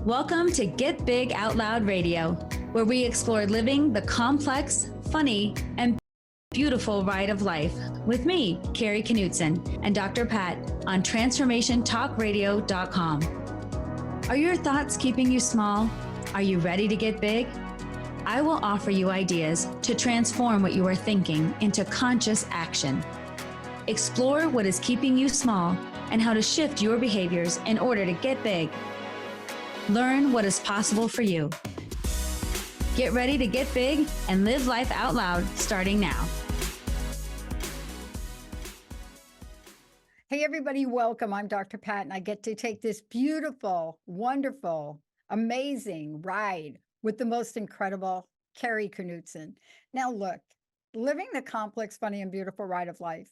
Welcome to Get Big Out Loud Radio, where we explore living the complex, funny, and beautiful ride of life with me, Kari and Dr. Pat on transformationtalkradio.com. Are your thoughts keeping you small? Are you ready to get big? I will offer you ideas to transform what you are thinking into conscious action. Explore what is keeping you small and how to shift your behaviors in order to get big. Learn what is possible for you. Get ready to get big and live life out loud starting now. Hey, everybody, welcome. I'm Dr. Pat, and I get to take this beautiful, wonderful, amazing ride with the most incredible Kari. Now, look, living the complex, funny, and beautiful ride of life.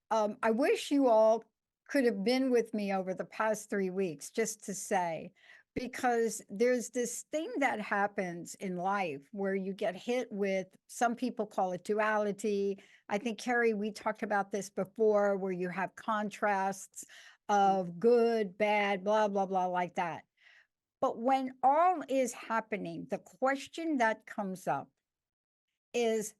I wish you all could have been with me over the past 3 weeks, just to say, because there's this thing that happens in life where you get hit with, some people call it duality. I think, Kari, we talked about this before, where you have contrasts of good, bad, blah, blah, blah, like that. But when all is happening, the question that comes up is,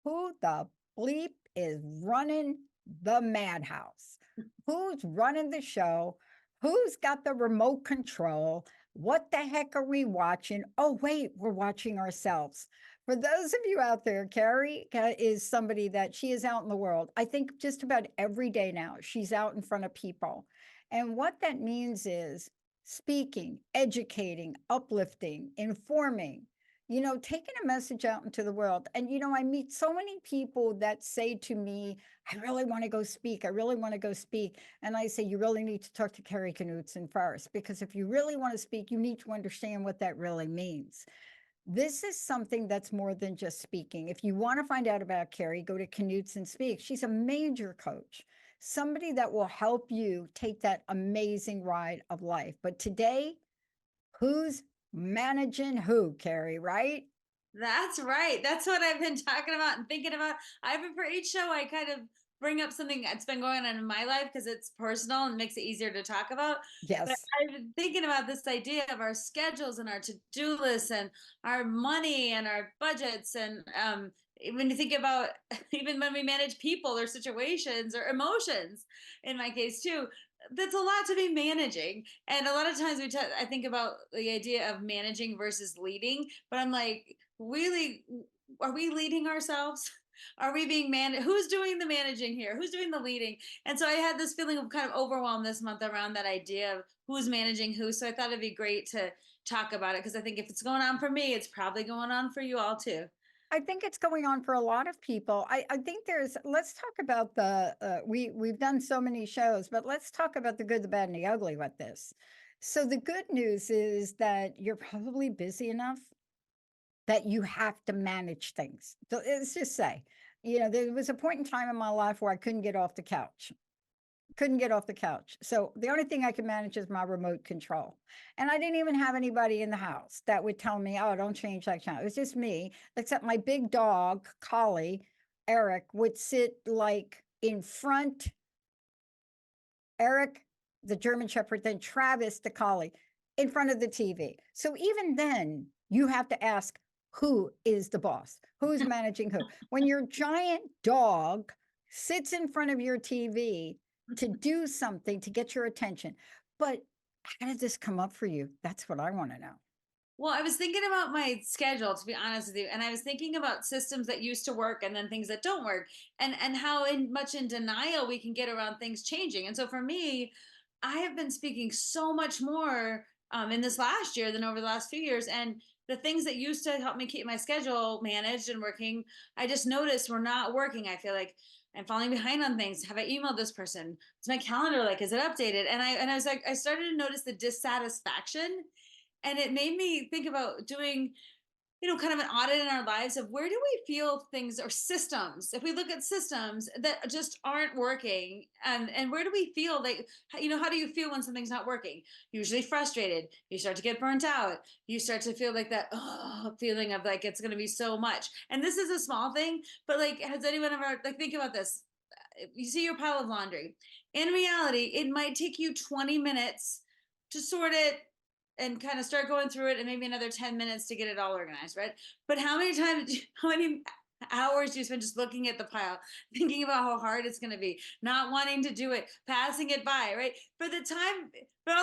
who the bleep is running the madhouse? Who's running the show? Who's got the remote control? What the heck are we watching? Oh, wait, we're watching ourselves. For those of you out there, Kari is somebody that she is out in the world. I think just about every day now, she's out in front of people. And what that means is speaking, educating, uplifting, informing, taking a message out into the world. And, I meet so many people that say to me, I really want to go speak. I really want to go speak. And I say, you really need to talk to Kari first, because if you really want to speak, you need to understand what that really means. This is something that's more than just speaking. If you want to find out about Kari, go to Knudsen Speak. She's a major coach, somebody that will help you take that amazing ride of life. But today, who's managing who, Kari, right? That's right. That's what I've been talking about and thinking about. For each show, I kind of bring up something that's been going on in my life because it's personal and makes it easier to talk about. Yes. But I've been thinking about this idea of our schedules and our to-do lists and our money and our budgets. And when you think about even when we manage people or situations or emotions, in my case too, that's a lot to be managing. And a lot of times I think about the idea of managing versus leading, but I'm like, really, are we leading ourselves? Are we being managed? Who's doing the managing here? Who's doing the leading? And so I had this feeling of kind of overwhelm this month around that idea of who's managing who. So I thought it'd be great to talk about it, because I think if it's going on for me, it's probably going on for you all too. I think it's going on for a lot of people. I think let's talk about we've done so many shows, but let's talk about the good, the bad, and the ugly with this. So the good news is that you're probably busy enough that you have to manage things. So let's just say, there was a point in time in my life where I couldn't get off the couch. So the only thing I could manage is my remote control. And I didn't even have anybody in the house that would tell me, oh, don't change that channel. It was just me, except my big dog, Kari, Eric, would sit like in front. Eric, the German Shepherd, then Travis, the collie, in front of the TV. So even then, you have to ask, who is the boss? Who's managing who? When your giant dog sits in front of your TV to do something to get your attention. But how did this come up for you? That's what I want to know. Well, I was thinking about my schedule, to be honest with you, and I was thinking about systems that used to work and then things that don't work, and how much in denial we can get around things changing. And so for me, I have been speaking so much more in this last year than over the last few years, and the things that used to help me keep my schedule managed and working, I just noticed were not working. I feel like I'm falling behind on things. Have I emailed this person? Is my calendar like, is it updated? And I was like, I started to notice the dissatisfaction, and it made me think about doing, kind of an audit in our lives of where do we feel things or systems, if we look at systems that just aren't working, and where do we feel like, how do you feel when something's not working? Usually frustrated. You start to get burnt out. You start to feel like that feeling of like it's going to be so much. And this is a small thing, but like, has anyone ever, like, think about this? You see your pile of laundry. In reality, it might take you 20 minutes to sort it, and kind of start going through it and maybe another 10 minutes to get it all organized, right? But how many times, how many hours do you spend just looking at the pile, thinking about how hard it's going to be, not wanting to do it, passing it by, right? For all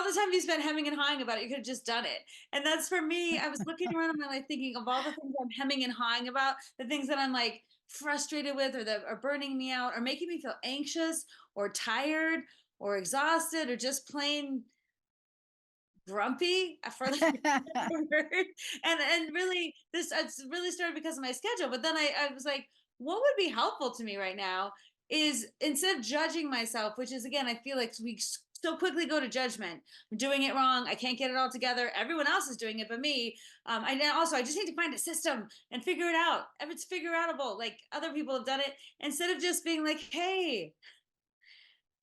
the time you spent hemming and hawing about it, you could have just done it. And that's for me. I was looking around in my life thinking of all the things I'm hemming and hawing about, the things that I'm like frustrated with or that are burning me out or making me feel anxious or tired or exhausted or just plain grumpy for like word. And really this it's really started because of my schedule. But then I was like, what would be helpful to me right now is instead of judging myself, which is again, I feel like so quickly go to judgment. I'm doing it wrong. I can't get it all together. Everyone else is doing it but me. I just need to find a system and figure it out. If it's figure outable, like other people have done it, instead of just being like, hey,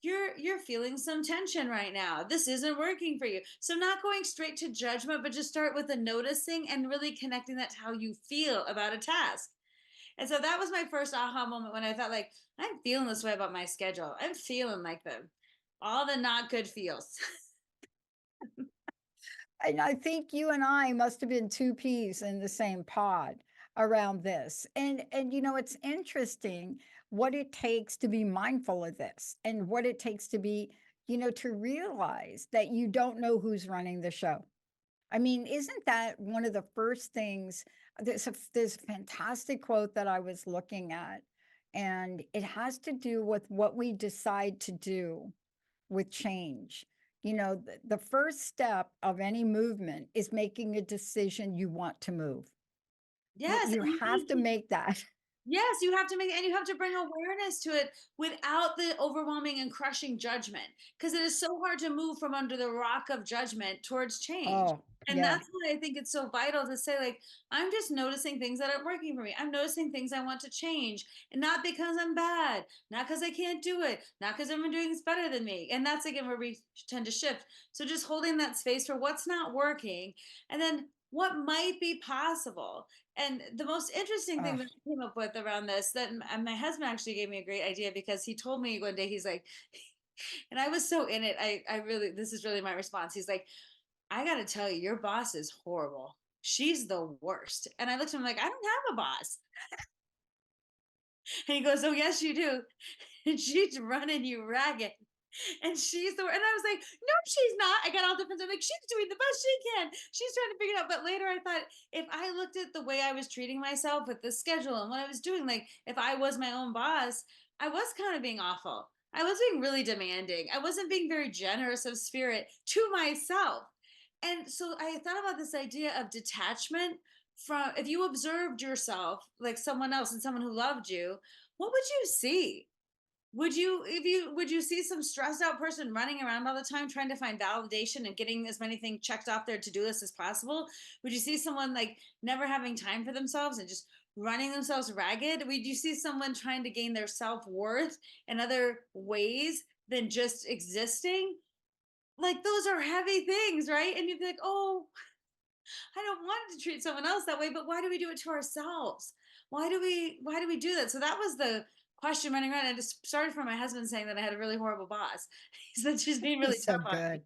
you're feeling some tension right now. This isn't working for you. So not going straight to judgment, but just start with the noticing and really connecting that to how you feel about a task. And so that was my first aha moment when I thought like, I'm feeling this way about my schedule. I'm feeling like the all the not good feels. And I think you and I must have been 2 peas in the same pod around this. And it's interesting what it takes to be mindful of this and what it takes to be, to realize that you don't know who's running the show. I mean, isn't that one of the first things? There's a fantastic quote that I was looking at, and it has to do with what we decide to do with change. The first step of any movement is making a decision you want to move. You, Yes, you and you have need to to make that. Yes, you have to make and you have to bring awareness to it without the overwhelming and crushing judgment because it is so hard to move from under the rock of judgment towards change. Oh, And yeah. that's why I think it's so vital to say like I'm just noticing things that aren't working for me. I'm noticing things I want to change, and not because I'm bad, not because I can't do it, not because everyone doing is better than me. And that's again where we tend to shift. So just holding that space for what's not working and then what might be possible. And the most interesting thing Oh, that I came up with around this that my husband actually gave me a great idea because he told me one day, he's like, and I was so in it. I really, this is really my response. He's like, I got to tell you, your boss is horrible. She's the worst. And I looked at him like, I don't have a boss. And he goes, oh, yes, you do. And she's running you ragged. And she's the and I was like, no, she's not. I got all different. I'm like, she's doing the best she can. She's trying to figure it out. But later I thought, if I looked at the way I was treating myself with the schedule and what I was doing, like if I was my own boss, I was kind of being awful. I was being really demanding. I wasn't being very generous of spirit to myself. And so I thought about this idea of detachment from if you observed yourself like someone else and someone who loved you, what would you see? Would you see some stressed out person running around all the time trying to find validation and getting as many things checked off their to-do list as possible? Would you see someone like never having time for themselves and just running themselves ragged? Would you see someone trying to gain their self-worth in other ways than just existing? Like those are heavy things, right? And you'd be like, "Oh, I don't want to treat someone else that way, but why do we do it to ourselves? Why do we do that?" So that was the question running around. And it just started from my husband saying that I had a really horrible boss. He said she's being really he's so tough on me. good.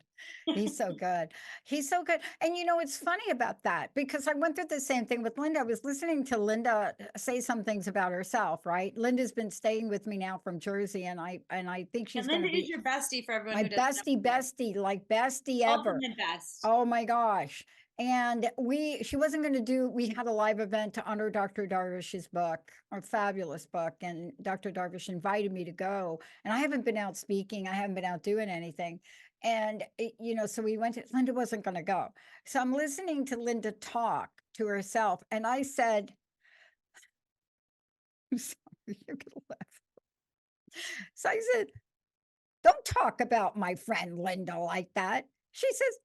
He's so good. He's so good. And it's funny about that because I went through the same thing with Linda. I was listening to Linda say some things about herself, right? Linda's been staying with me now from Jersey, and I think And she's going to Linda is be your bestie for everyone my who doesn't bestie, know. bestie, like bestie ever. Ultimate best. Oh my gosh. And she wasn't going to we had a live event to honor Dr. Darvish's book, a fabulous book. And Dr. Darvish invited me to go. And I haven't been out speaking, I haven't been out doing anything. And, so we went Linda wasn't going to go. So I'm listening to Linda talk to herself. And I said, I'm sorry, you're going to laugh. So I said, don't talk about my friend Linda like that. She says,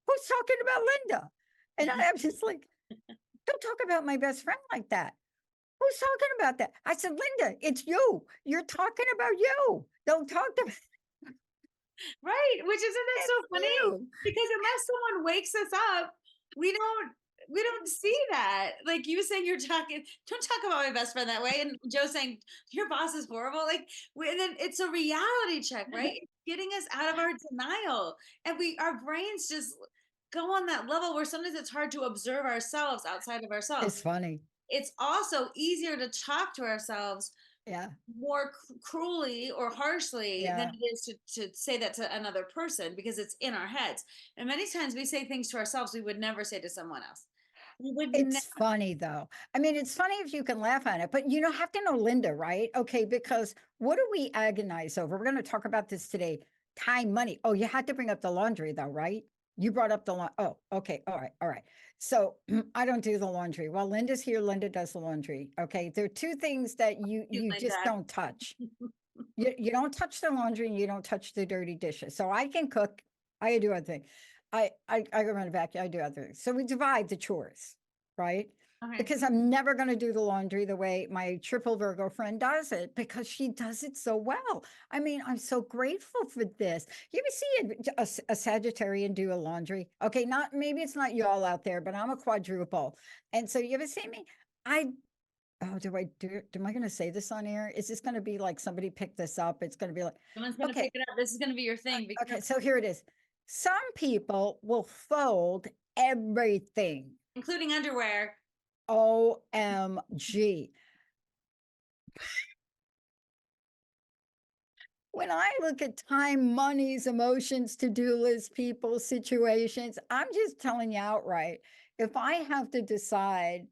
who's talking about Linda? And I'm just like, don't talk about my best friend like that. Who's talking about that? I said, Linda, it's you. You're talking about you. Don't talk to Right. Which isn't that it's so funny? you. Because unless someone wakes us up, we don't we don't see that. Like you saying you're talking, don't talk about my best friend that way. And Joe saying your boss is horrible. Like and then it's a reality check, right? It's getting us out of our denial. And our brains just go on that level where sometimes it's hard to observe ourselves outside of ourselves. It's funny. It's also easier to talk to ourselves Yeah. more cruelly or harshly than Yeah. it is to say that to another person because it's in our heads. And many times we say things to ourselves we would never say to someone else. We would never. It's funny though. I mean, it's funny if you can laugh at it, but you know, have to know Linda, right? Okay, because what do we agonize over? We're going to talk about this today. Time, money. Oh, you had to bring up the laundry though, right? You brought up the Oh, okay. All right. All right. So I don't do the laundry. Well, Linda's here. Linda does the laundry. Okay. There are two things that you just Linda. don't touch. You don't touch the laundry and you don't touch the dirty dishes. So I can cook. I do other things. I go around the vacuum. I do other things. So we divide the chores, right? Okay. Because I'm never going to do the laundry the way my triple Virgo friend does it because she does it so well. I mean, I'm so grateful for this. You ever see a Sagittarian do a laundry? Okay, not maybe it's not y'all out there, but I'm a quadruple. And so you ever see me? I Oh, am I gonna say this on air? Is this gonna be like somebody picked this up? It's gonna be like, Someone's going to okay, pick it up. This is going to be your thing. Be okay, careful. so here it is. Some people will fold everything. Including underwear. OMG. When I look at time, monies, emotions, to-do lists, people, situations, I'm just telling you outright, if I have to decide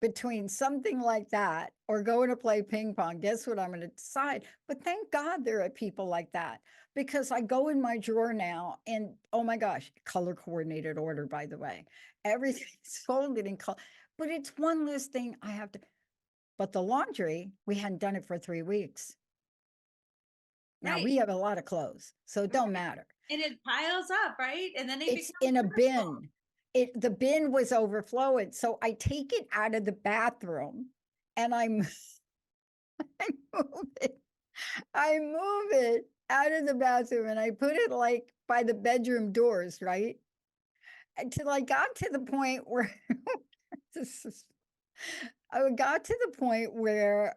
between something like that or going to play ping pong, guess what I'm going to decide? But thank God there are people like that because I go in my drawer now and oh my gosh, color coordinated order, by the way. Everything's folded in color, but it's one less thing I have to. But the laundry, we hadn't done it for 3 weeks. Now Right. we have a lot of clothes, so it don't Right. matter. And it piles up, right? And then they It's become in a physical. bin. The bin was overflowing, so I take it out of the bathroom and I move it. I move it out of the bathroom and I put it like by the bedroom doors, right? Until I got to the point where this is, I got to the point where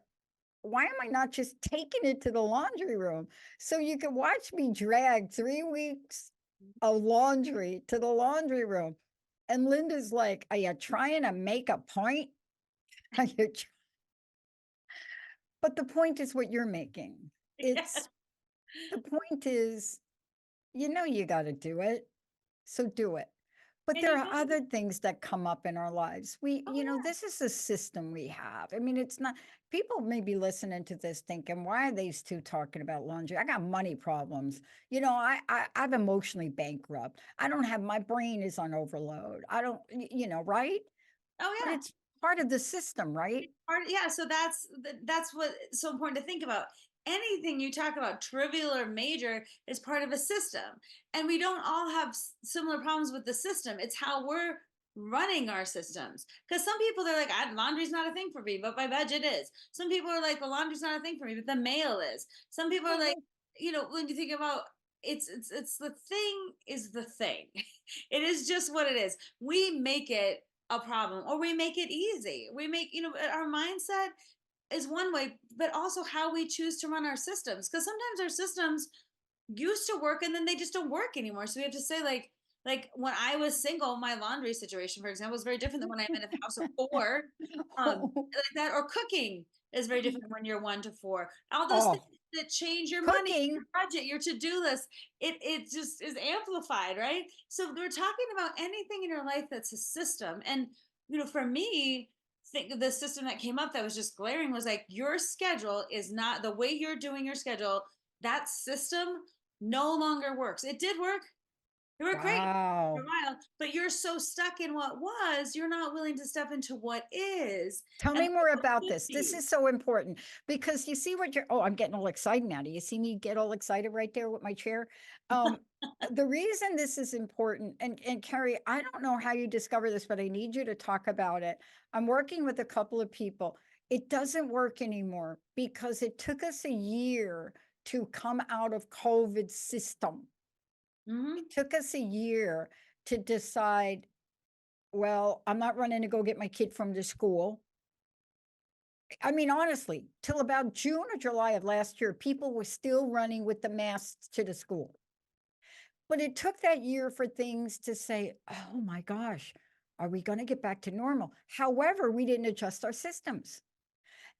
why am I not just taking it to the laundry room? So you can watch me drag 3 weeks of laundry to the laundry room. And Linda's like, are you trying to make a point? Are you but the point is what you're making. Yes. It's the point is, you got to do it. So do it. But And there you are know, other things that come up in our lives. oh yeah. This is a system we have. I mean, it's not, people may be listening to this thinking, why are these two talking about laundry? I got money problems. I'm emotionally bankrupt. I don't have, my brain is on overload. I don't, right? Oh But yeah. it's part of the system, right? Yeah, so that's what's so important to think about. Anything you talk about, trivial or major, is part of a system, and we don't all have similar problems with the system. It's how we're running our systems. Because some people they're like, laundry's not a thing for me, but my budget is. Some people are like, well, laundry's not a thing for me, but the mail is. Some people are like, when you think about it's the thing is the thing. It is just what it is. We make it a problem or we make it easy. We make, our mindset is one way, but also how we choose to run our systems. Because sometimes our systems used to work and then they just don't work anymore. So we have to say like when I was single, my laundry situation, for example, was very different than when I'm in a house of four. Like that, or cooking is very different when you're 1 to 4. All those things Oh, that change your money, your cooking. budget, your to-do list, it just is amplified, right? So we're talking about anything in your life that's a system. And for me, think the system that came up that was just glaring was like your schedule is not the way you're doing your schedule. That system no longer works. It did work. It worked great for a Wow. while, but you're so stuck in what was, you're not willing to step into what is Tell and me more what about could this. This be. is so important because you see I'm getting all excited now. Do you see me get all excited right there with my chair? Um, the reason this is important, and Carrie, I don't know how you discover this, but I need you to talk about it. I'm working with a couple of people. It doesn't work anymore because it took us a year to come out of COVID system. Hmm. It took us a year to decide, well, I'm not running to go get my kid from the school. I mean, honestly, till about June or July of last year, people were still running with the masks to the school. But it took that year for things to say, oh my gosh, are we going to get back to normal? However, we didn't adjust our systems.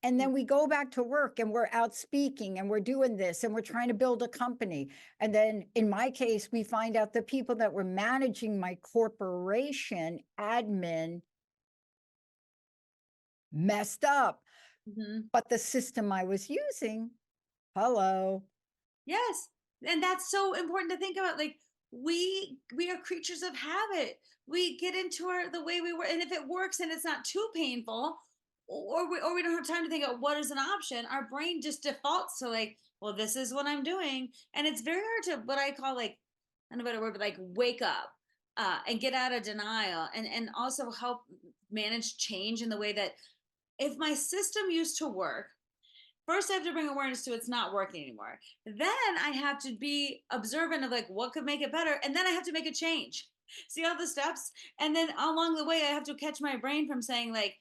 And Mm. then we go back to work and we're out speaking and we're doing this and we're trying to build a company. And then in my case, we find out the people that were managing my corporation admin messed up, Mhm. but the system I was using, hello. Yes. And that's so important to think about. Like, we are creatures of habit. We get into our the way we were, and if it works and it's not too painful, or we don't have time to think of what is an option, our brain just defaults to like, well, this is what I'm doing. And it's very hard to what I call like, I don't know what a word, but like wake up and get out of denial and also help manage change in the way that if my system used to work, first I have to bring awareness to it's not working anymore. Then I have to be observant of like what could make it better. And then I have to make a change. See all the steps? And then along the way, I have to catch my brain from saying, like,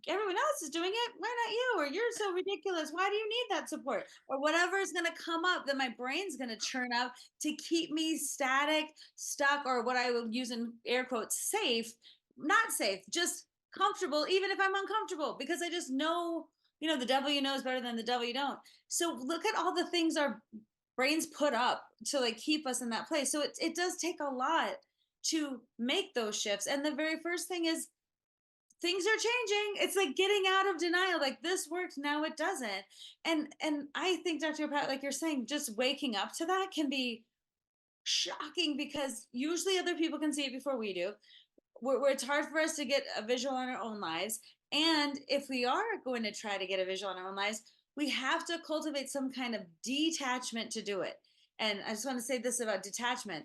everyone else is doing it. Why not you? Or you're so ridiculous. Why do you need that support? Or whatever is going to come up that my brain's going to churn up to keep me static, stuck, or what I will use in air quotes, safe, not safe, just comfortable, even if I'm uncomfortable, because I just know, the devil you know is better than the devil you don't. So look at all the things our brains put up to like keep us in that place. So it does take a lot to make those shifts. And the very first thing is things are changing. It's like getting out of denial. Like this worked, now it doesn't. And I think Dr. Pat, like you're saying, just waking up to that can be shocking because usually other people can see it before we do. Where it's hard for us to get a visual on our own lives. And if we are going to try to get a visual on our own lives, we have to cultivate some kind of detachment to do it. And I just want to say this about detachment: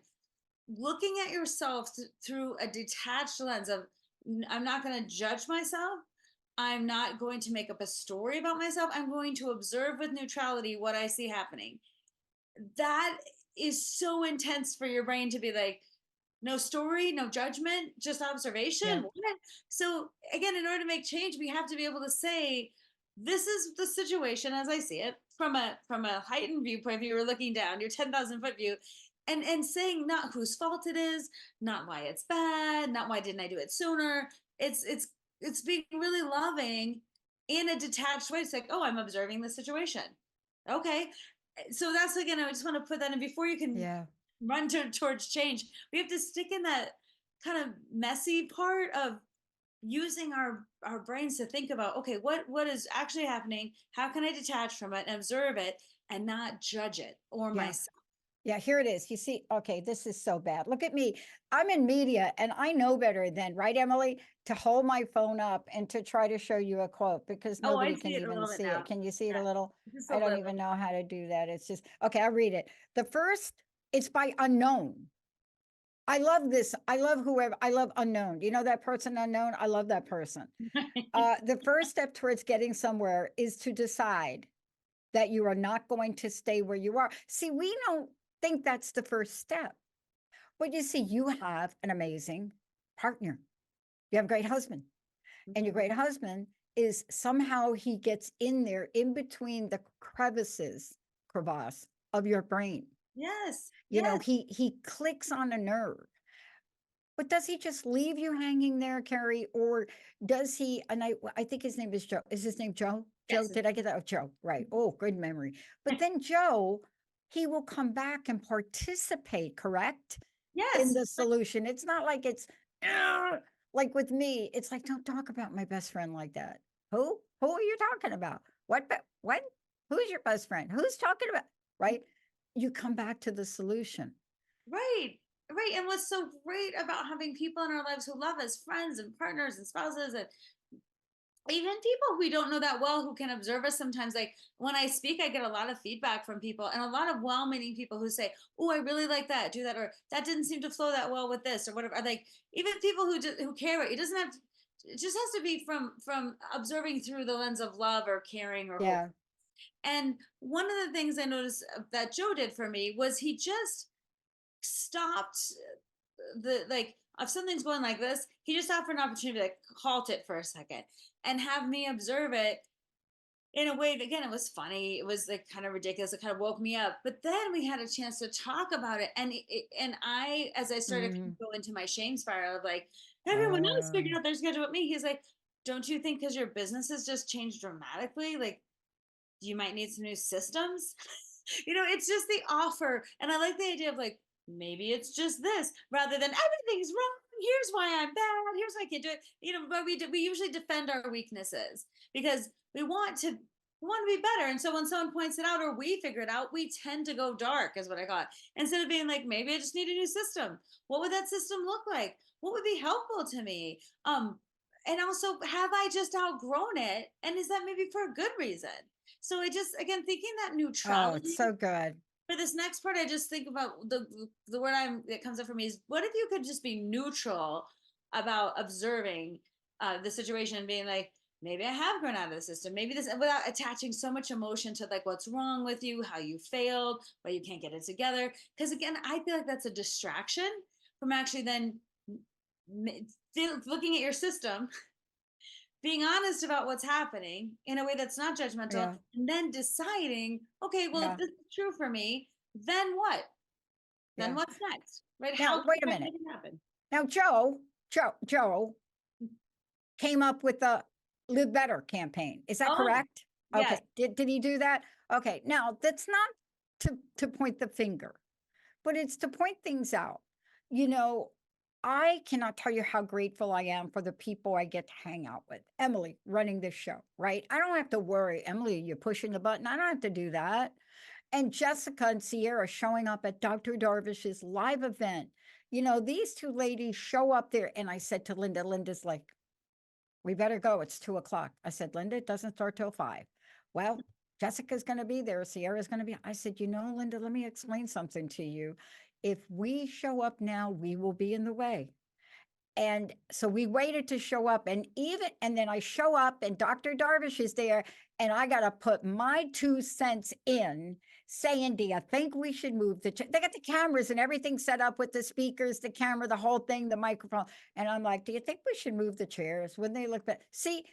looking at yourself through a detached lens of, I'm not going to judge myself. I'm not going to make up a story about myself. I'm going to observe with neutrality what I see happening. That is so intense for your brain to be like, no story, no judgment, just Yeah. observation. What? So again, in order to make change, we have to be able to say, this is the situation as I see it from a heightened viewpoint. If you were looking down, your 10,000 foot view, and saying not whose fault it is, not why it's bad, not why didn't I do it sooner. It's being really loving in a detached way. It's like, oh, I'm observing the situation. Okay. So that's again, I just want to put that in before you can Yeah. run towards change. We have to stick in that kind of messy part of using our brains to think about, okay, what is actually happening, how can I detach from it and observe it and not judge it or Yeah. myself. Yeah, here it is. You see, okay, this is so bad. Look at me. I'm in media and I know better than, right, Emily, to hold my phone up and to try to show you a quote because Oh, I nobody see can it a even little bit see it. now. Can you see it a Yeah, little? just a I don't little. even know how to do that. It's just, okay, I'll read it. The first, it's by unknown. I love this. I love whoever, I love unknown. You know that person unknown? I love that person. The first step towards getting somewhere is to decide that you are not going to stay where you are. See, we don't think that's the first step. But you see, you have an amazing partner. You have a great husband, and your Mhm. great husband is somehow he gets in there in between the crevasse of your brain. Yes, You know, yes, he clicks on a nerve. But does he just leave you hanging there, Carrie, or does he? And I think his name is Joe. Is his name Joe? Joe? yes. Did I get that? Oh, Joe. Right. Oh, good memory. But then Joe, he will come back and participate. Correct? In Yes, the solution. It's not like it's "Ugh," like with me, it's like, don't talk about my best friend like that. Who? Who are you talking about? What? Who's your best friend? Who's talking about? Right? You come back to the solution. right, right. And what's so great about having people in our lives who love us, friends and partners and spouses and even people we don't know that well who can observe us sometimes. Like when I speak, I get a lot of feedback from people and a lot of well-meaning people who say, oh, I really like that, do that, or that didn't seem to flow that well with this or whatever. Like even people who care, it doesn't have to, it just has to be from observing through the lens of love or caring or hope. Yeah. And one of the things I noticed that Joe did for me was he just stopped the like if something's going like this, he just offered an opportunity to like halt it for a second and have me observe it in a way that, again, it was funny. It was like kind of ridiculous. It kind of woke me up. But then we had a chance to talk about it. And I, as I started to Mm. go into my shame spiral of like, everyone else Oh, figured out their schedule with me. He's like, don't you think because your business has just changed dramatically, like you might need some new systems? It's just the offer. And I like the idea of like, maybe it's just this rather than everything's wrong. Here's why I'm bad. Here's why I can't do it. But we usually defend our weaknesses because we want to be better. And so when someone points it out or we figure it out, we tend to go dark, is what I got. Instead of being like, maybe I just need a new system. What would that system look like? What would be helpful to me? And also, have I just outgrown it? And is that maybe for a good reason? So I just, again, thinking that oh, it's neutrality so good. for this next part, I just think about the word that comes up for me is, what if you could just be neutral about observing the situation and being like, maybe I have grown out of the system, maybe this, without attaching so much emotion to like what's wrong with you, how you failed, why you can't get it together. Because again, I feel like that's a distraction from actually then looking at your system, being honest about what's happening in a way that's not judgmental, Yeah, and then deciding, okay, well, if yeah, this is true for me, then what? Then yeah. what's next? Right? How Now, can wait a I minute. make it happen? Now, Joe came up with the Live Better campaign. Is that Oh, correct? yes. Okay. Did he do that? Okay. Now, that's not to point the finger, but it's to point things out. You know, I cannot tell you how grateful I am for the people I get to hang out with. Emily running this show, right? I don't have to worry. Emily, you're pushing the button. I don't have to do that. And Jessica and Sierra showing up at Dr. Darvish's live event. These two ladies show up there. And I said to Linda, Linda's like, we better go. It's 2 o'clock. I said, Linda, it doesn't start till 5. Well, Jessica's going to be there. Sierra's going to be. I said, Linda, let me explain something to you. If we show up now, we will be in the way. And so we waited to show up, and then I show up and Dr. Darvish is there, and I got to put my 2 cents in saying, do you think we should move they got the cameras and everything set up with the speakers, the camera, the whole thing, the microphone. And I'm like, do you think we should move the chairs? When they look back, see,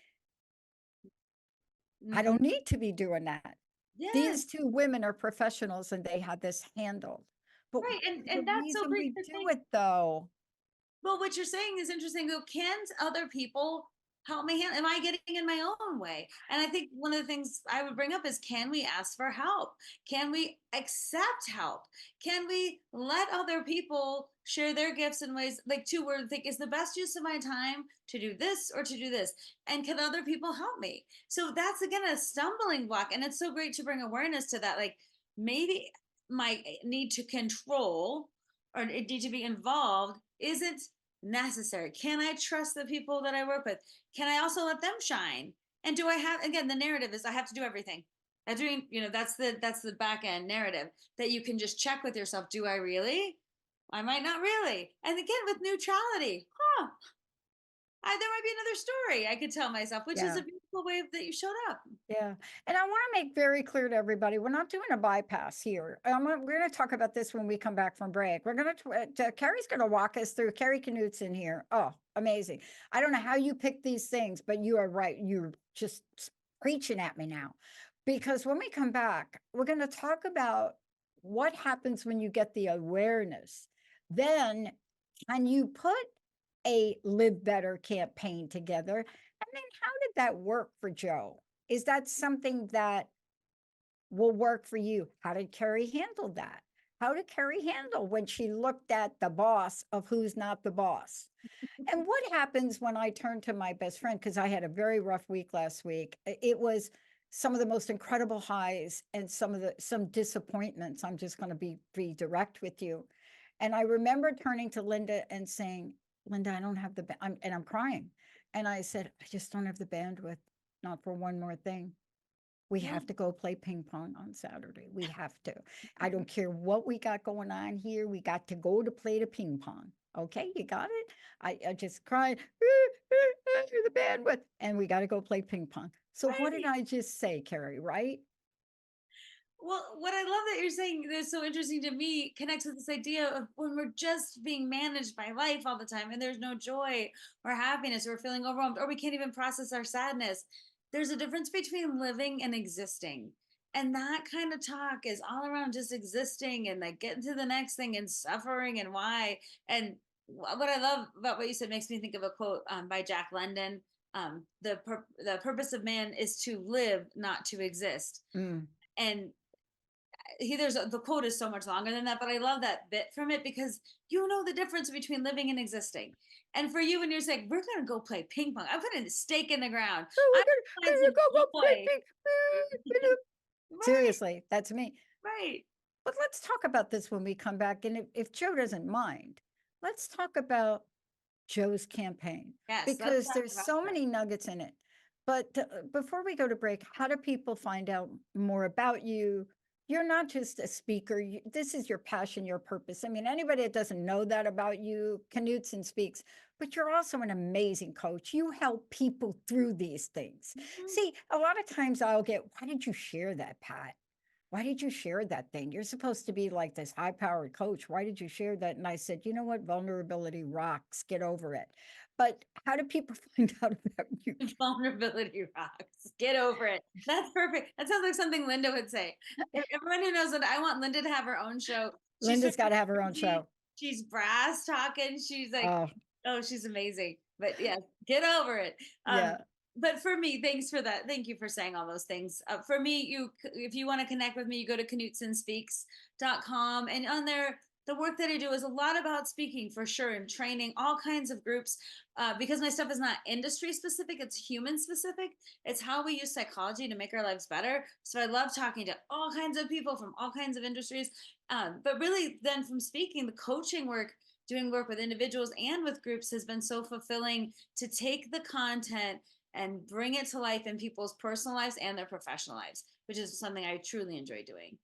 I Hmm. don't need to be doing that. Yes. These two women are professionals and they had this handled. But Right. the And that's so reason great we to do think. it though, Well, what you're saying is interesting. Though, can other people help me? Am I getting in my own way? And I think one of the things I would bring up is, can we ask for help? Can we accept help? Can we let other people share their gifts in ways like, to where think is the best use of my time to do this or to do this? And can other people help me? So that's again a stumbling block. And it's so great to bring awareness to that. Like, maybe my need to control or need to be involved isn't necessary. Can I trust the people that I work with? Can I also let them shine? And do I have, again, the narrative is I have to do everything. I'm doing, that's the back end narrative that you can just check with yourself. Do I really? I might not really. And again, with neutrality, there might be another story I could tell myself, which is yeah. a beautiful way that you showed up. Yeah. And I want to make very clear to everybody, we're not doing a bypass here. We're going to talk about this when we come back from break. We're going Kari's going to walk us through. Kari Knudsen here. Oh, amazing. I don't know how you pick these things, but you are right. You're just preaching at me now. Because when we come back, we're going to talk about what happens when you get the awareness. Then, can you put a Live Better campaign together? And then how did that work for Joe? Is that something that will work for you? How did Kari handle that? How did Kari handle when she looked at the boss of who's not the boss? And what happens when I turn to my best friend? Because I had a very rough week last week. It was some of the most incredible highs and some disappointments. I'm just going to be direct with you. And I remember turning to Linda and saying, Linda, I don't have and I'm crying. And I said, I just don't have the bandwidth, not for one more thing. We Yeah. have to go play ping pong on Saturday. We have to. I don't care what we got going on here. We got to go to play the ping pong. Okay, you got it? I just cried, the bandwidth, and we got to go play ping pong. So, what did Right. I just say, Kari, right? Well, what I love that you're saying that's so interesting to me connects with this idea of when we're just being managed by life all the time and there's no joy or happiness or we're feeling overwhelmed or we can't even process our sadness. there's a difference between living and existing. And that kind of talk is all around just existing and like getting to the next thing and suffering and why. And what I love about what you said makes me think of a quote by Jack London. The purpose of man is to live, not to exist. Mm. And the quote is so much longer than that, but I love that bit from it because you know the difference between living and existing. And for you, when you're saying we're gonna go play ping pong, I'm putting a stake in the ground. Oh, I'm we're gonna find gonna some go play joy. ping. Right, Seriously, that's me. right. But let's talk about this when we come back. And if Joe doesn't mind, let's talk about Joe's campaign Yes, let's because talk there's about so that. many nuggets in it. But before we go to break, how do people find out more about you? You're not just a speaker. This is your passion, your purpose. I mean, anybody that doesn't know that about you, Knudsen speaks, but you're also an amazing coach. You help people through these things. Mhm. See, a lot of times I'll get, why did you share that, Pat? Why did you share that thing? You're supposed to be like this high powered coach. Why did you share that? And I said, you know what? Vulnerability rocks. Get over it. But how do people find out about you? Vulnerability rocks. Get over it. That's perfect. That sounds like something Linda would say. Everyone who knows that I want Linda to have her own show. She's Linda's super got to have her own crazy. show. She's brass talking. She's like, Oh, oh, she's amazing. But yeah, get over it. yeah. But for me, thanks for that. Thank you for saying all those things. For me, if you want to connect with me, you go to knutsonspeaks.com, and on there, the work that I do is a lot about speaking for sure and training all kinds of groups because my stuff is not industry specific, it's human specific. It's how we use psychology to make our lives better. So I love talking to all kinds of people from all kinds of industries. But really, then from speaking, the coaching work, doing work with individuals and with groups has been so fulfilling to take the content and bring it to life in people's personal lives and their professional lives, which is something I truly enjoy doing.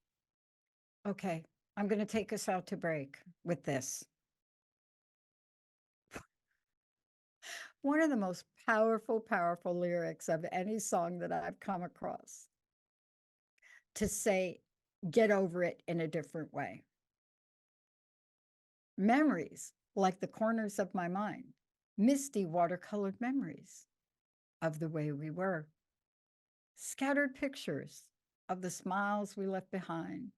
Okay. I'm going to take us out to break with this. One of the most powerful, powerful lyrics of any song that I've come across to say, get over it in a different way. Memories, like the corners of my mind, misty watercolored memories of the way we were, scattered pictures of the smiles we left behind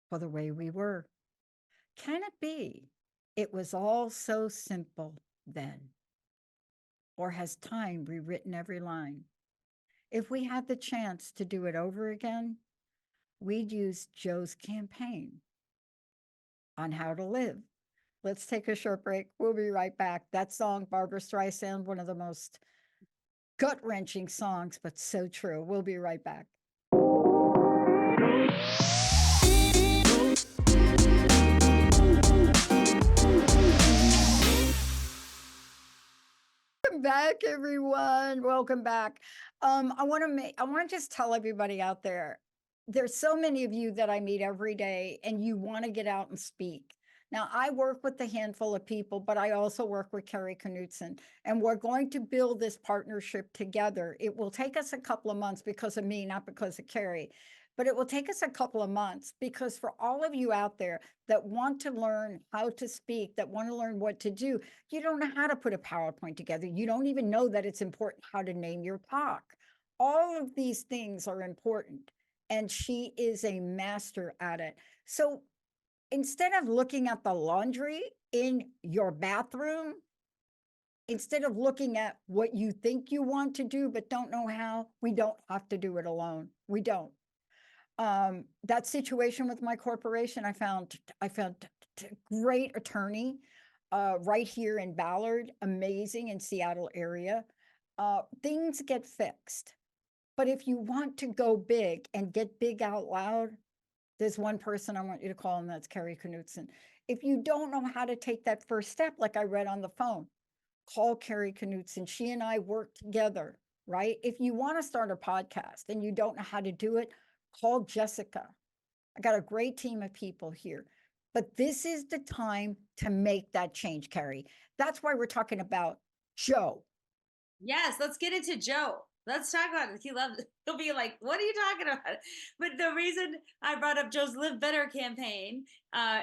for the way we were. Can it be it was all so simple then? Or has time rewritten every line? If we had the chance to do it over again, we'd use Joe's campaign on how to live. Let's take a short break. We'll be right back. That song, Barbara Streisand, one of the most gut wrenching songs, but so true. We'll be right back. Welcome back, everyone. Welcome back. I want to just tell everybody out there, there's so many of you that I meet every day and you want to get out and speak. Now, I work with a handful of people, but I also work with Kari Knudsen, and we're going to build this partnership together. It will take us a couple of months because of me, not because of Kari, but it will take us a couple of months because for all of you out there that want to learn how to speak, that want to learn what to do, you don't know how to put a PowerPoint together. You don't even know that it's important how to name your talk. All of these things are important, and she is a master at it. So instead of looking at the laundry in your bathroom, instead of looking at what you think you want to do but don't know how, we don't have to do it alone. We don't. That situation with my corporation, I found great attorney right here in Ballard, amazing in Seattle area. Things get fixed. But if you want to go big and get big out loud, there's one person I want you to call, and that's Kari Knudsen. If you don't know how to take that first step, like I read on the phone, call Kari Knudsen. She and I work together, right? If you want to start a podcast and you don't know how to do it, call Jessica. I got a great team of people here. But this is the time to make that change, Kari. That's why we're talking about Joe. Yes, let's get into Joe. Let's talk about it. He loves it. He'll be like, what are you talking about? But the reason I brought up Joe's Live Better campaign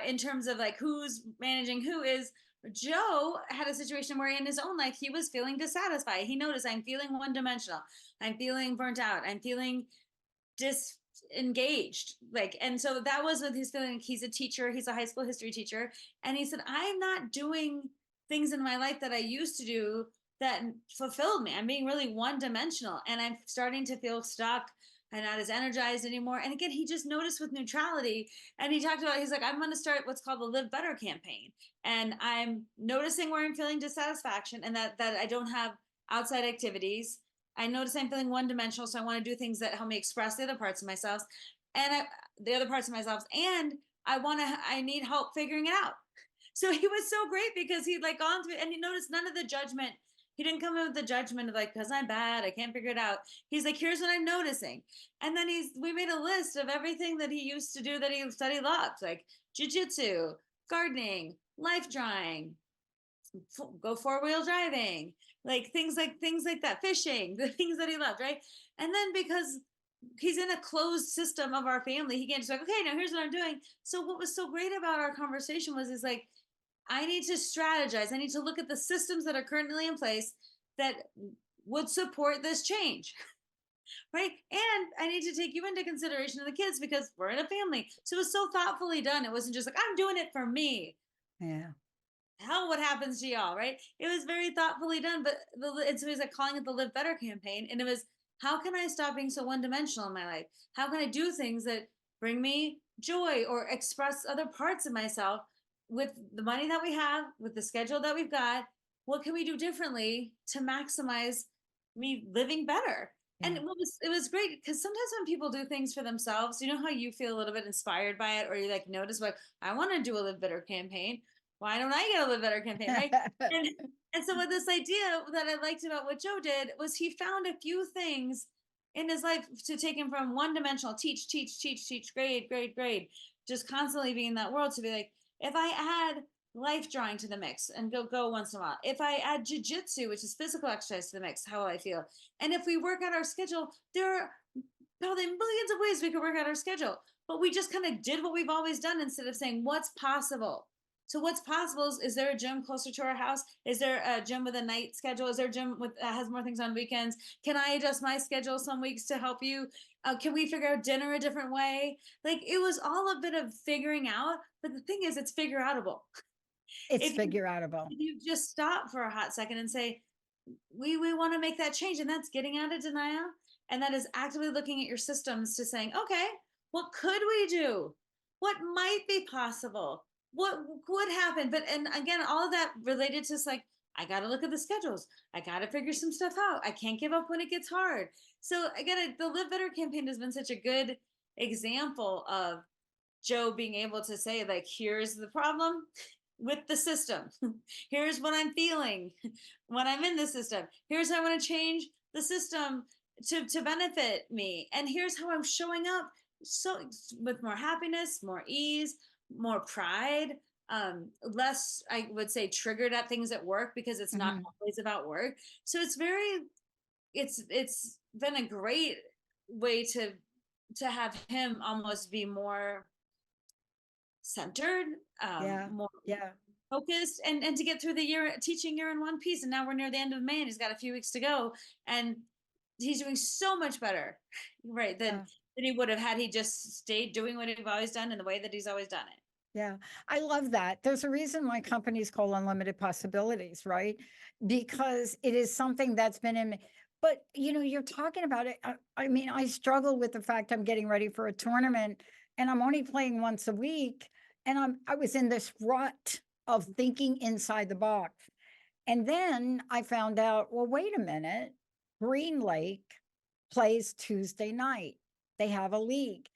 in terms of like who's managing who is Joe had a situation where in his own life he was feeling dissatisfied. He noticed, I'm feeling one dimensional, I'm feeling burnt out, I'm feeling disengaged, like, and so that was what he's feeling. He's a teacher, he's a high school history teacher, and he said, I'm not doing things in my life that I used to do that fulfilled me. I'm being really one dimensional and I'm starting to feel stuck. I'm not as energized anymore. And again, he just noticed with neutrality, and he talked about, he's like, I'm going to start what's called the Live Better campaign, and I'm noticing where I'm feeling dissatisfaction and that I don't have outside activities. I notice I'm feeling one dimensional, so I want to do things that help me express the other parts of myself, and the other parts of myself, and I need help figuring it out. So he was so great because he'd like gone through and he noticed none of the judgment. He didn't come in with the judgment of like, because I'm bad, I can't figure it out. He's like, here's what I'm noticing. And then we made a list of everything that he used to do that he loved, like jujitsu, gardening, life drawing, go four-wheel driving, things like that, fishing, the things that he loved, right? And then because he's in a closed system of our family, he can't just like, okay, now here's what I'm doing. So what was so great about our conversation was, is like, I need to strategize, I need to look at the systems that are currently in place that would support this change. Right, and I need to take you into consideration of the kids because we're in a family. So it was so thoughtfully done. It wasn't just like, I'm doing it for me, Yeah. hell, what happens to y'all, right? It was very thoughtfully done, but and so he's like calling it the Live Better campaign, and it was, how can I stop being so one dimensional in my life? How can I do things that bring me joy or express other parts of myself with the money that we have, with the schedule that we've got? What can we do differently to maximize me living better? And Yeah. it was great because sometimes when people do things for themselves, you know how you feel a little bit inspired by it, or you like notice, like, I want to do a Live Better campaign, why don't I get a Live Better campaign, right? And and so with this idea that I liked about what Joe did was he found a few things in his life to take him from one dimensional, teach, teach, teach, teach, grade, grade, grade, just constantly being in that world, to be like, if I add life drawing to the mix and go once in a while, if I add jujitsu, which is physical exercise, to the mix, how will I feel? And if we work out our schedule, there are probably millions of ways we could work out our schedule, but we just kind of did what we've always done instead of saying what's possible. So what's possible is there a gym closer to our house? Is there a gym with a night schedule? Is there a gym with has more things on weekends? Can I adjust my schedule some weeks to help you? Can we figure out dinner a different way? Like, it was all a bit of figuring out, but the thing is, it's figure outable. It's If figure outable. you just stop for a hot second and say, we want to make that change, and that's getting out of denial, and that is actively looking at your systems to saying, okay, what could we do, what might be possible, what could happen. But and again, all of that related to like, I got to look at the schedules, I got to figure some stuff out, I can't give up when it gets hard. So again, the Live Better campaign has been such a good example of Joe being able to say, like, here's the problem with the system. Here's what I'm feeling when I'm in the system. Here's how I want to change the system to benefit me. And here's how I'm showing up, so with more happiness, more ease, more pride, less, I would say, triggered at things at work because it's not Mhm. always about work. So it's been a great way to have him almost be more centered, Yeah. more Yeah. focused, and to get through the year teaching year in one piece. And now we're near the end of May, and he's got a few weeks to go, and he's doing so much better, right, Yeah. than he would have had he just stayed doing what he's always done in the way that he's always done it. Yeah, I love that. There's a reason my company's called Unlimited Possibilities, right? Because it is something that's been in me. But you're talking about it. I mean, I struggle with the fact I'm getting ready for a tournament and I'm only playing once a week. And I was in this rut of thinking inside the box. And then I found out, well, wait a minute, Green Lake plays Tuesday night. They have a league.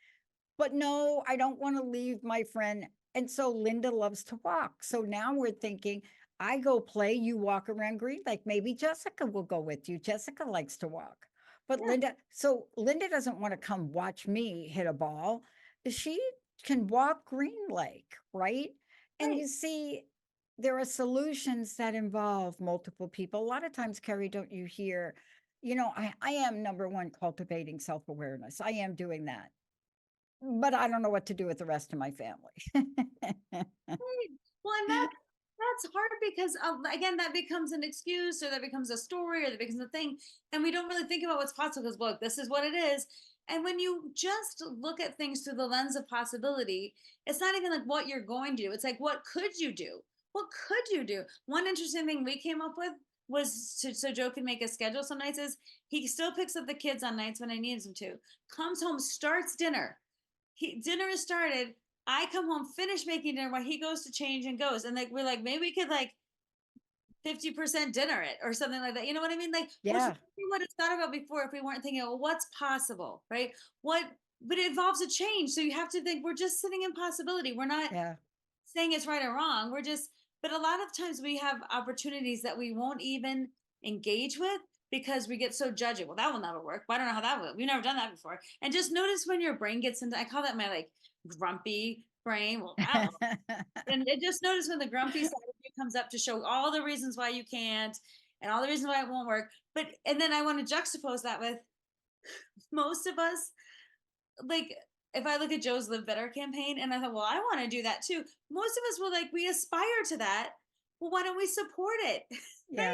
But no, I don't want to leave my friend. And so Linda loves to walk. So now we're thinking, I go play, you walk around Green Lake. Maybe Jessica will go with you. Jessica likes to walk. But Yeah, Linda doesn't want to come watch me hit a ball. She can walk Green Lake, right? And right. you see, there are solutions that involve multiple people. A lot of times, Carrie, don't you hear, I am number one cultivating self awareness. I am doing that, but I don't know what to do with the rest of my family. Right. Well, and that's That's hard because, again, that becomes an excuse or that becomes a story or that becomes a thing. And we don't really think about what's possible because, look, this is what it is. And when you just look at things through the lens of possibility, it's not even like what you're going to do. It's like, what could you do? What could you do? One interesting thing we came up with was so Joe can make a schedule some nights is he still picks up the kids on nights when I need him to, comes home, starts dinner. Dinner is started. I come home, finish making dinner while he goes to change and goes. And like we're like, maybe we could like 50% dinner it or something like that. You know what I mean? Like, which Yeah, we would have thought about before if we weren't thinking, well, what's possible, right? What, but it involves a change. So you have to think we're just sitting in possibility. We're not yeah, saying it's right or wrong. We're just, but a lot of times we have opportunities that we won't even engage with because we get so judgy. Well, that will never work. Well, I don't know how that will. We've never done that before. And just notice when your brain gets into, I call that my like grumpy brain. Well, that will, and it just notice when the grumpy side of you comes up to show all the reasons why you can't and all the reasons why it won't work. But, and then I want to juxtapose that with most of us, like, if I look at Joe's Live Better campaign and I thought, well, I want to do that too. Most of us were like, we aspire to that. Well, why don't we support it? Right?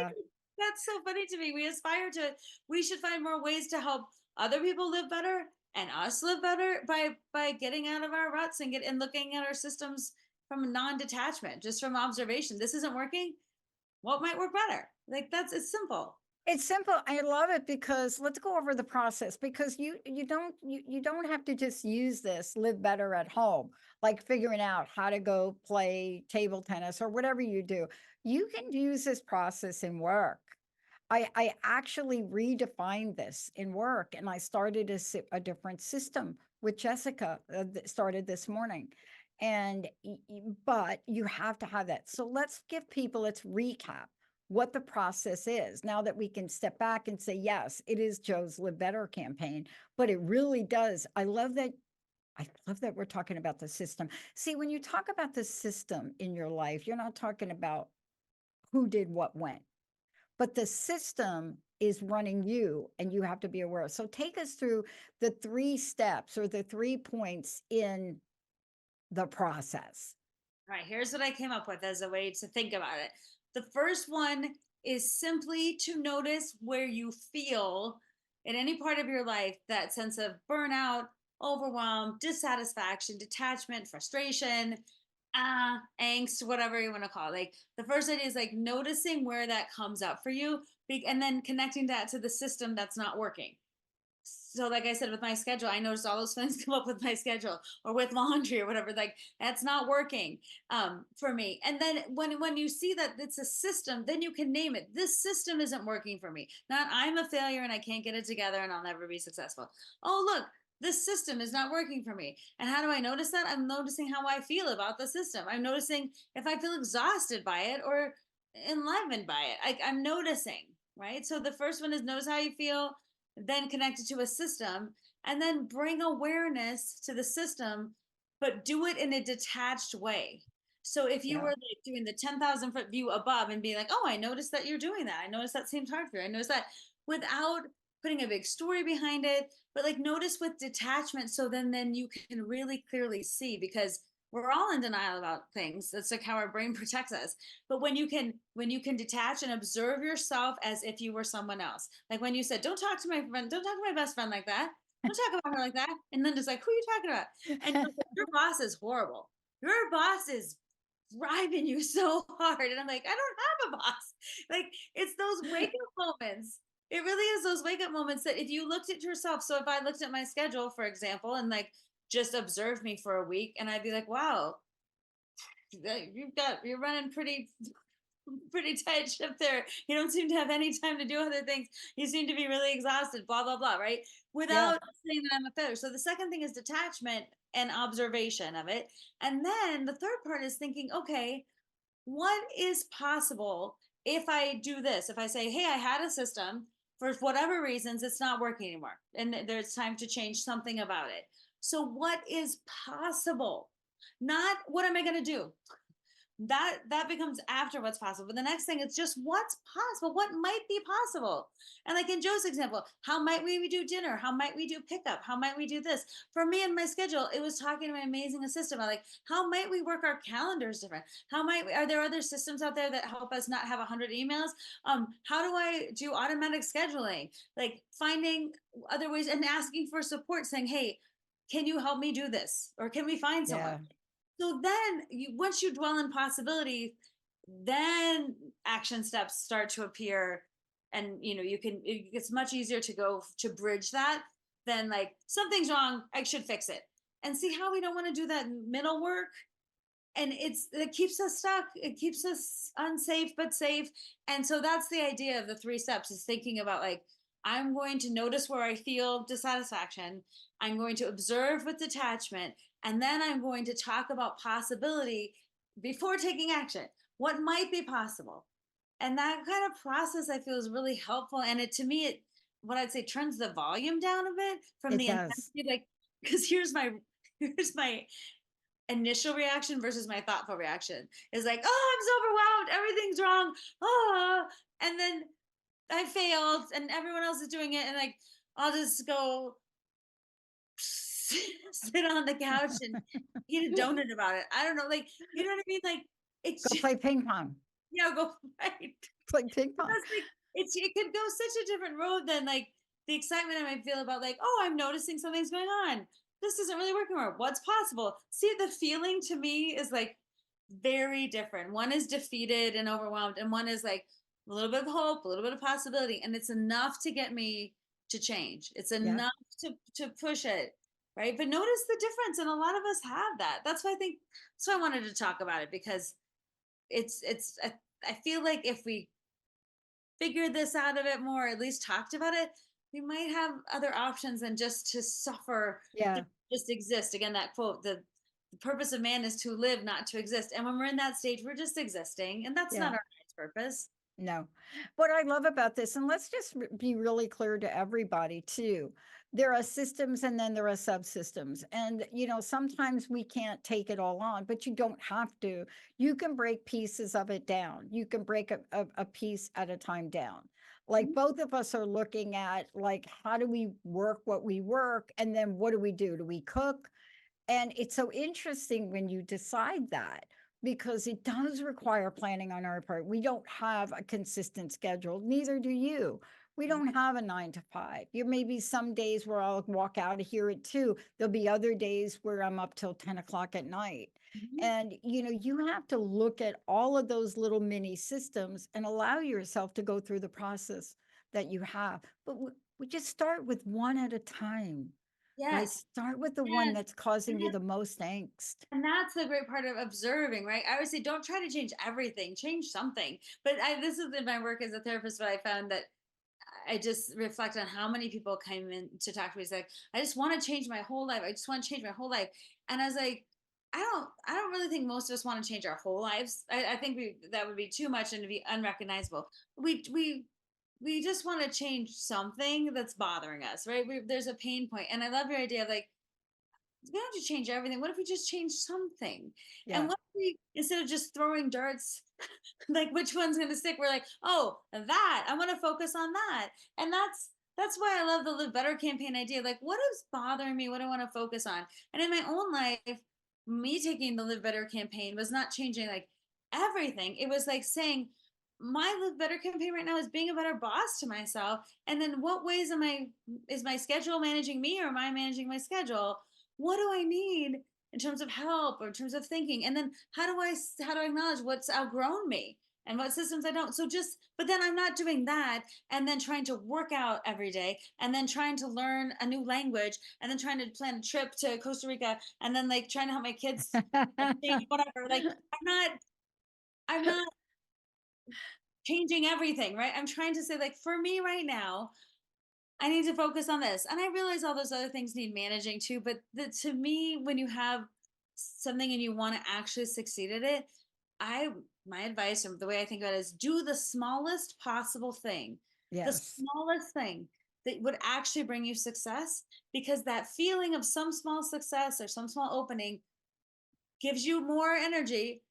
yeah. That's so funny to me. We aspire to it. We should find more ways to help other people live better and us live better by getting out of our ruts and looking at our systems from non-detachment, just from observation. This isn't working. What might work better? Like that's it's simple. It's simple. I love it because let's go over the process because you don't have to just use this live better at home, like figuring out how to go play table tennis or whatever you do. You can use this process in work. I actually redefined this in work and I started a different system with Jessica that started this morning. And but you have to have that. So let's give people, let's recap what the process is now that we can step back and say, yes, it is Joe's Live Better campaign, but it really does. I love that we're talking about the system. See, when you talk about the system in your life, you're not talking about who did what when, but the system is running you and you have to be aware. So take us through the 3 steps or the 3 points in the process. All right, here's what I came up with as a way to think about it. The first one is simply to notice where you feel in any part of your life that sense of burnout, overwhelm, dissatisfaction, detachment, frustration, angst, whatever you want to call it. Like the first idea is like noticing where that comes up for you and then connecting that to the system that's not working. So like I said with my schedule, I noticed all those things come up with my schedule or with laundry or whatever. Like that's not working for me. And then when you see that it's a system, then you can name it. This system isn't working for me. Not I'm a failure and I can't get it together and I'll never be successful. Oh look, this system is not working for me. And how do I notice that? I'm noticing how I feel about the system. I'm noticing if I feel exhausted by it or enlivened by it. I'm noticing, right? So the first one is notice how you feel, then connect it to a system, and then bring awareness to the system, but do it in a detached way. So if you were Yeah. like doing the 10,000-foot view above and being like, oh, I noticed that you're doing that. I noticed that seems hard for you. I noticed that without putting a big story behind it, but like notice with detachment. So then you can really clearly see because we're all in denial about things. That's like how our brain protects us. But when you can detach and observe yourself as if you were someone else, like when you said, "Don't talk to my friend, don't talk to my best friend like that, don't talk about her like that," and then just like, "Who are you talking about?" And you're like, your boss is horrible. Your boss is driving you so hard, and I'm like, I don't have a boss. Like it's those wake up moments. It really is those wake up moments that if you looked at yourself. So if I looked at my schedule, for example, and like just observed me for a week, and I'd be like, wow, you're running pretty tight ship there. You don't seem to have any time to do other things. You seem to be really exhausted, blah, blah, blah, right? Yeah. Without saying that I'm a failure. So the second thing is detachment and observation of it. And then the third part is thinking, okay, what is possible if I do this? If I say, hey, I had a system for whatever reasons, it's not working anymore. And there's time to change something about it. So what is possible? Not what am I going to do? that becomes after what's possible. But the next thing is just what's possible, what might be possible. And like in Joe's example, how might we do dinner, how might we do pickup, how might we do this? For me and my schedule, it was talking to my amazing assistant about like how might we work our calendars different, how might we, are there other systems out there that help us not have 100 emails? How do I do automatic scheduling, like finding other ways and asking for support, saying, hey, can you help me do this, or can we find someone? Yeah. So then you, once you dwell in possibility, then action steps start to appear, and you can, it's much easier to go to bridge that than like something's wrong, I should fix it. And see how we don't want to do that middle work, and it keeps us stuck, it keeps us unsafe but safe. And so that's the idea of the three steps, is thinking about like, I'm going to notice where I feel dissatisfaction, I'm going to observe with detachment, and then I'm going to talk about possibility before taking action, what might be possible. And that kind of process I feel is really helpful, and it, to me, it, what I'd say, turns the volume down a bit from It the does. intensity, like, because here's my initial reaction versus my thoughtful reaction is like, oh, I'm so overwhelmed, everything's wrong, oh, and then I failed and everyone else is doing it, and like I'll just go sit on the couch and eat a donut about it. I don't know, like, you know what I mean? Like, it's Go just, play ping pong. go right. Play ping pong. Because like it could go such a different road than like the excitement I might feel about like, oh, I'm noticing something's going on. This isn't really working well. What's possible? See, the feeling to me is like very different. One is defeated and overwhelmed, and one is like a little bit of hope, a little bit of possibility, and it's enough to get me to change. It's Yeah. enough to push it, right? But notice the difference, and a lot of us have that. That's why I think, that's why I wanted to talk about it, because it's I feel like if we figured this out a bit more, at least talked about it, we might have other options than just to suffer, to Yeah. just exist. Again, that quote, the purpose of man is to live, not to exist. And when we're in that stage, we're just existing, and that's not Yeah. our highest purpose. No. What I love about this, and let's just be really clear to everybody too. There are systems and then there are subsystems. And, sometimes we can't take it all on, but you don't have to. You can break pieces of it down. You can break a piece at a time down. Like Mhm. both of us are looking at, like, how do we work what we work? And then what do we do? Do we cook? And it's so interesting when you decide that, because it does require planning on our part. We don't have a consistent schedule, neither do you. We don't have a 9 to 5. There may be some days where I'll walk out of here at 2. There'll be other days where I'm up till 10 o'clock at night. Mhm. And, you have to look at all of those little mini systems and allow yourself to go through the process that you have. But we just start with one at a time. Right? Yes. Start with the one Yes. that's causing And you the most angst. that's the great part of observing, right? I would say don't try to change everything, change something. But this is in my work as a therapist, what I found that I just reflect on how many people came in to talk to me. It's like, I just want to change my whole life. I just want to change my whole life. And I was like, I don't really think most of us want to change our whole lives. I think that would be too much and to be unrecognizable. We just want to change something that's bothering us, right? There's a pain point. And I love your idea of like, we don't have to change everything. What if we just change something? And Yeah. what if we, instead of just throwing darts, like which one's going to stick, we're like, oh, that, I want to focus on that. And that's why I love the Live Better campaign idea. Like, what is bothering me? What do I want to focus on? And in my own life, me taking the Live Better campaign was not changing like everything. It was like saying, my Live Better campaign right now is being a better boss to myself. And then what ways is my schedule managing me, or am I managing my schedule? What do I need in terms of help or in terms of thinking? And then how do I acknowledge what's outgrown me and what systems I don't? So just, but then I'm not doing that, and then trying to work out every day, and then trying to learn a new language, and then trying to plan a trip to Costa Rica, and then like trying to help my kids whatever. Like, I'm not changing everything, right? I'm trying to say, like, for me right now, I need to focus on this. And I realize all those other things need managing too. But to me, when you have something and you want to actually succeed at it, I my advice, or the way I think about it, is do the smallest possible thing, the Yes. smallest thing that would actually bring you success, because that feeling of some small success or some small opening gives you more energy,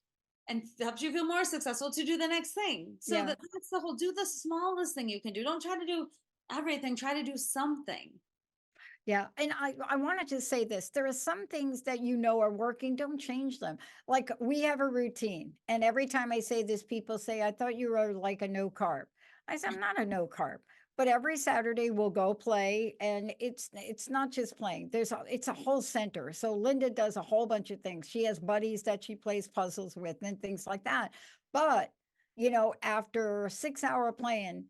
and helps you feel more successful to do the next thing. So Yeah. that's the whole, do the smallest thing you can do. Don't try to do everything, try to do something. Yeah, and I wanted to say this. There are some things that you know are working, don't change them. Like we have a routine, and every time I say this, people say, "I thought you were like a no carb." I said, "I'm not a no carb." But every Saturday we'll go play, and it's not just playing. It's a whole center. So Linda does a whole bunch of things. She has buddies that she plays puzzles with and things like that. But after 6 hour playing,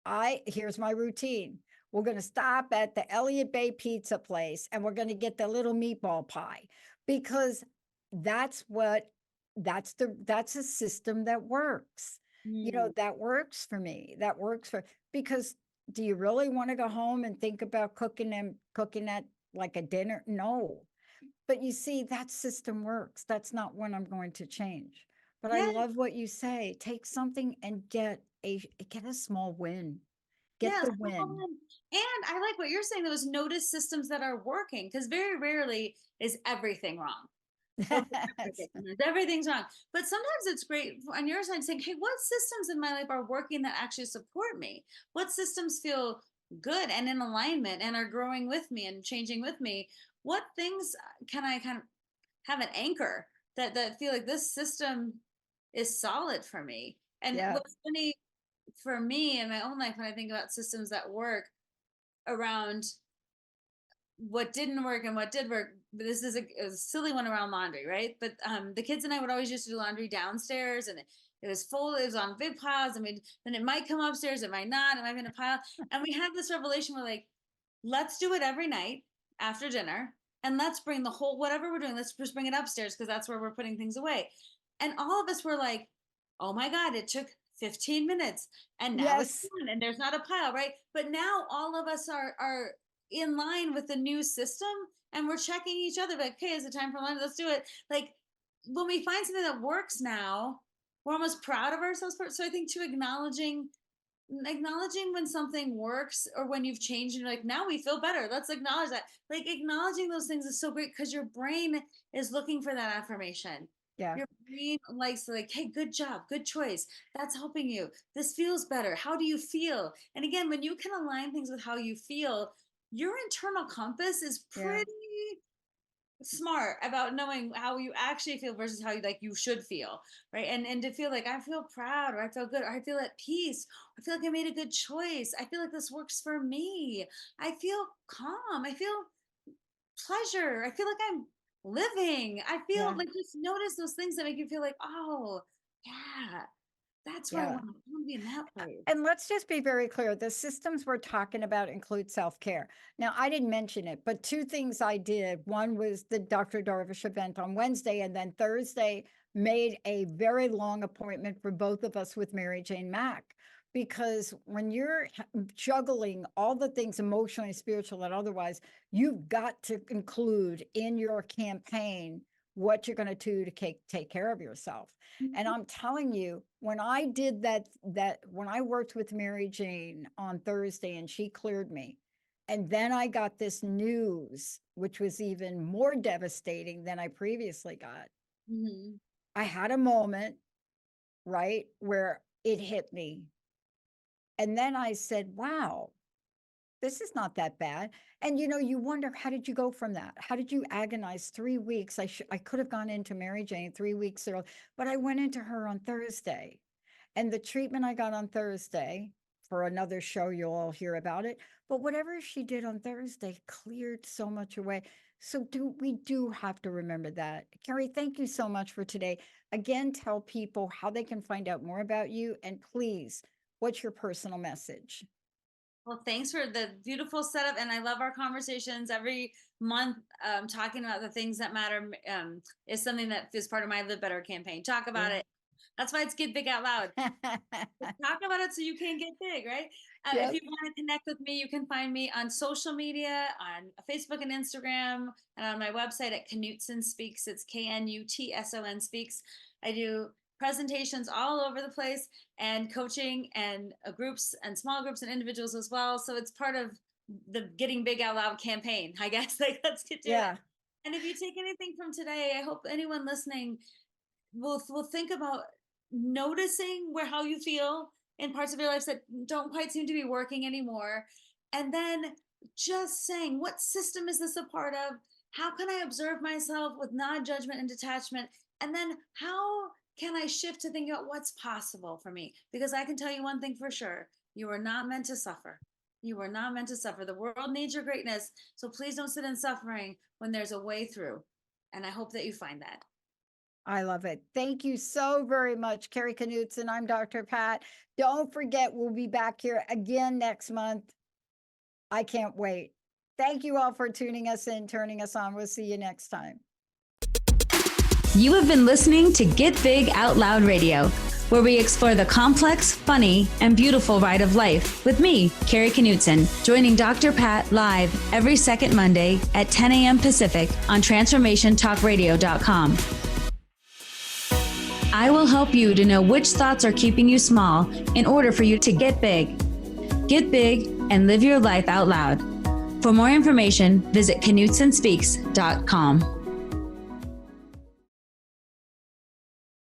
I here's my routine. We're going to stop at the Elliott Bay Pizza place and we're going to get the little meatball pie because that's what that's a system that works. Mm. That works for me. That works for because do you really want to go home and think about cooking that like a dinner? No. But you see, that system works. That's not what I'm going to change. But I Yeah, love what you say. Take something and get a small win. Get yes. the win. And I like what you're saying, those notice systems that are working, because very rarely is everything wrong. They'll say That's everything. Everything's wrong. But sometimes it's great on your side saying, hey, what systems in my life are working that actually support me? What systems feel good and in alignment and are growing with me and changing with me? What things can I kind of have an anchor that feel like this system is solid for me? And yeah. what's funny for me in my own life when I think about systems that work around what didn't work and what did work. But this is a silly one around laundry, right? But the kids and I would always used to do laundry downstairs, and it was full. It was on big piles. I mean, then it might come upstairs, it might not. It might be in a pile. And we had this revelation where like, let's do it every night after dinner, and let's bring the whole whatever we're doing. Let's just bring it upstairs because that's where we're putting things away. And all of us were like, oh my god, it took 15 minutes, and now it's Yes. done, and there's not a pile, right? But now all of us are in line with the new system, and we're checking each other like, okay, is it time for lunch? Let's do it. Like when we find something that works now, we're almost proud of ourselves for it. So I think to acknowledging when something works or when you've changed and you're like, now we feel better, let's acknowledge that. Like acknowledging those things is so great because your brain is looking for that affirmation. Yeah. Your brain likes to like, hey, good job, good choice, that's helping you, this feels better, how do you feel? And again, when you can align things with how you feel, your internal compass is Yeah. pretty smart about knowing how you actually feel versus how you like you should feel, right? And to feel like I feel proud or I feel good or I feel at peace, I feel like I made a good choice, I feel like this works for me, I feel calm, I feel pleasure, I feel like I'm living, I feel Yeah. like, just notice those things that make you feel like, oh yeah, that's where I Yeah. want to be, in that place. And let's just be very clear. The systems we're talking about include self-care. Now, I didn't mention it, but two things I did. One was the Dr. Darvish event on Wednesday, and then Thursday made a very long appointment for both of us with Mary Jane Mack. Because when you're juggling all the things emotionally, spiritual, and otherwise, you've got to include in your campaign what you're going to do to take care of yourself. And Mhm. I'm telling you, when I did that when I worked with Mary Jane on Thursday and she cleared me, and then I got this news, which was even more devastating than I previously got. Mhm. I had a moment, right, where it hit me. And then I said, wow, this is not that bad. And you wonder, how did you go from that? How did you agonize 3 weeks? I could have gone into Mary Jane 3 weeks early, but I went into her on Thursday. And the treatment I got on Thursday, for another show, you'll all hear about it. But whatever she did on Thursday cleared so much away. So we do have to remember that. Kari, thank you so much for today. Again, tell people how they can find out more about you. And please, what's your personal message? Well, thanks for the beautiful setup, and I love our conversations every month. Talking about the things that matter is something that is part of my Live Better campaign. Talk about Yeah. it. That's why it's Get Big Out Loud. Talk about it so you can get big, right? If Yep. you want to connect with me, you can find me on social media, on Facebook and Instagram, and on my website at Knutson Speaks. It's KNUTSON Speaks. I do presentations all over the place and coaching and groups and small groups and individuals as well. So it's part of the Getting Big Out Loud campaign, I guess. Like, let's get to it. Yeah. And if you take anything from today, I hope anyone listening we'll think about noticing where how you feel in parts of your life that don't quite seem to be working anymore, and then just saying, what system is this a part of? How can I observe myself with non-judgment and detachment? And then how can I shift to think about what's possible for me? Because I can tell you one thing for sure: you are not meant to suffer. You are not meant to suffer. The world needs your greatness, so please don't sit in suffering when there's a way through. And I hope that you find that. I love it. Thank you so very much, Kari Knutson. I'm Dr. Pat. Don't forget, we'll be back here again next month. I can't wait. Thank you all for tuning us in, turning us on. We'll see you next time. You have been listening to Get Big Out Loud Radio, where we explore the complex, funny, and beautiful ride of life with me, Kari Knutson, joining Dr. Pat live every second Monday at 10 a.m. Pacific on TransformationTalkRadio.com. I will help you to know which thoughts are keeping you small in order for you to get big. Get big and live your life out loud. For more information, visit KnutsonSpeaks.com.